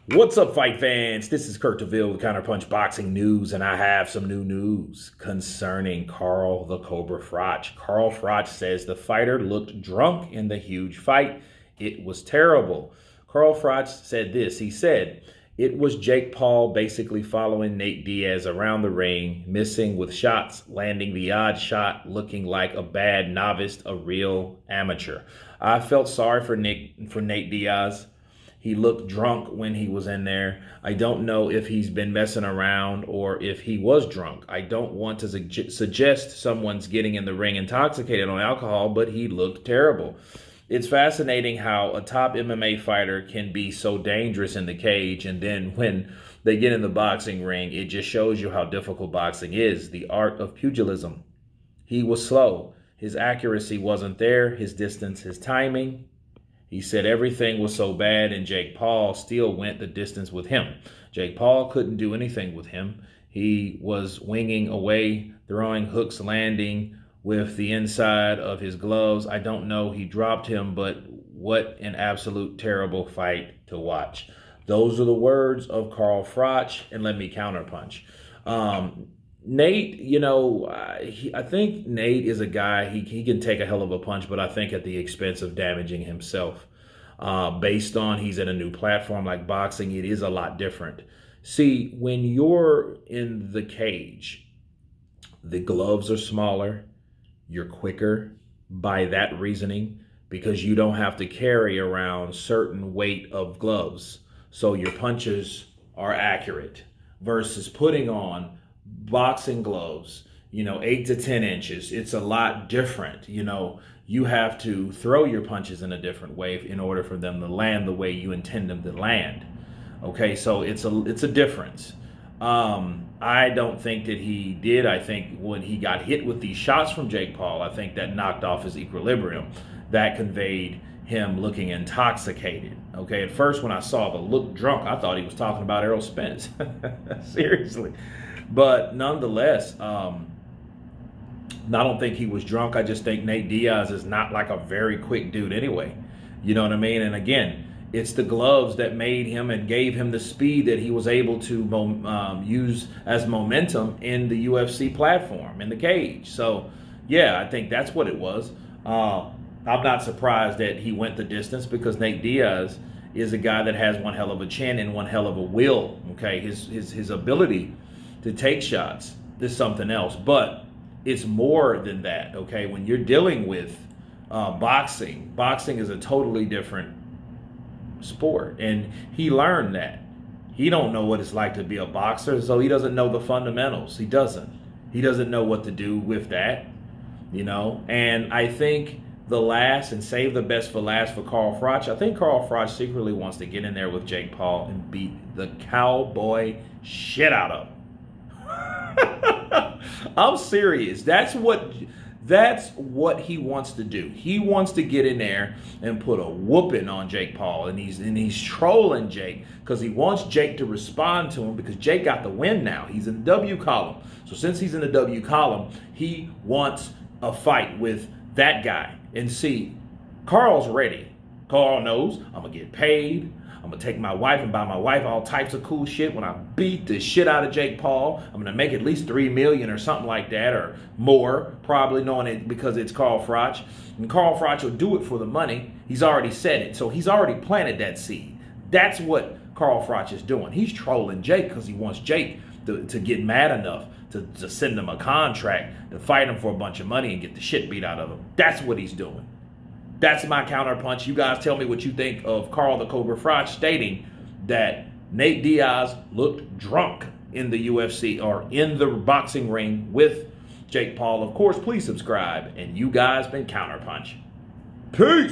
What's up, fight fans? This is Kurt DeVille with Counterpunch Boxing News, and I have some new news concerning Carl the Cobra Froch. Carl Froch says the fighter looked drunk in the huge fight. It was terrible. Carl Froch said this. He said, it was Jake Paul basically following Nate Diaz around the ring, missing with shots, landing the odd shot, looking like a bad novice, a real amateur. I felt sorry for Nate Diaz. He looked drunk when he was in there. I don't know if he's been messing around or if he was drunk. I don't want to suggest someone's getting in the ring intoxicated on alcohol, but he looked terrible. It's fascinating how a top MMA fighter can be so dangerous in the cage, and then when they get in the boxing ring, it just shows you how difficult boxing is, the art of pugilism. He was slow. His accuracy wasn't there, his distance, his timing. He said everything was so bad, and Jake Paul still went the distance with him. Jake Paul couldn't do anything with him. He was winging away, throwing hooks, landing with the inside of his gloves. I don't know. He dropped him, but what an absolute terrible fight to watch. Those are the words of Carl Froch, and let me counterpunch. Nate, I think Nate is a guy, he can take a hell of a punch, but I think at the expense of damaging himself. Based on he's at a new platform like boxing, it is a lot different. See, when you're in the cage, the gloves are smaller, you're quicker by that reasoning because you don't have to carry around certain weight of gloves. So your punches are accurate versus putting on boxing gloves, 8 to 10 inches. It's a lot different. You have to throw your punches in a different way in order for them to land the way you intend them to land. Okay, so it's a difference. I don't think that he did. I think when he got hit with these shots from Jake Paul, I think that knocked off his equilibrium. That conveyed him looking intoxicated. Okay, at first when I saw the look drunk, I thought he was talking about Errol Spence. Seriously. But nonetheless, I don't think he was drunk. I just think Nate Diaz is not like a very quick dude anyway. You know what I mean? And again, it's the gloves that made him and gave him the speed that he was able to use as momentum in the UFC platform, in the cage. So, yeah, I think that's what it was. I'm not surprised that he went the distance because Nate Diaz is a guy that has one hell of a chin and one hell of a will. Okay, his ability to take shots is something else, but it's more than that. Okay, when you're dealing with boxing is a totally different sport, and he learned that. He don't know what it's like to be a boxer, so he doesn't know the fundamentals. He doesn't know what to do with that, and I think the last and save the best for last for Carl Froch. I think Carl Froch secretly wants to get in there with Jake Paul and beat the cowboy shit out of him. I'm serious. That's what he wants to do. He wants to get in there and put a whooping on Jake Paul, and he's trolling Jake because he wants Jake to respond to him because Jake got the win now. He's in the W column. So since he's in the W column, he wants a fight with that guy. And see, Carl's ready. Carl knows I'm going to get paid. I'm going to take my wife and buy my wife all types of cool shit when I beat the shit out of Jake Paul. I'm going to make at least $3 million or something like that, or more, probably, knowing it because it's Carl Froch. And Carl Froch will do it for the money. He's already said it. So he's already planted that seed. That's what Carl Froch is doing. He's trolling Jake because he wants Jake to get mad enough to send him a contract, to fight him for a bunch of money and get the shit beat out of him. That's what he's doing. That's my counterpunch. You guys tell me what you think of Carl the Cobra Froch stating that Nate Diaz looked drunk in the UFC or in the boxing ring with Jake Paul. Of course, please subscribe. And you guys been Counterpunch. Peace.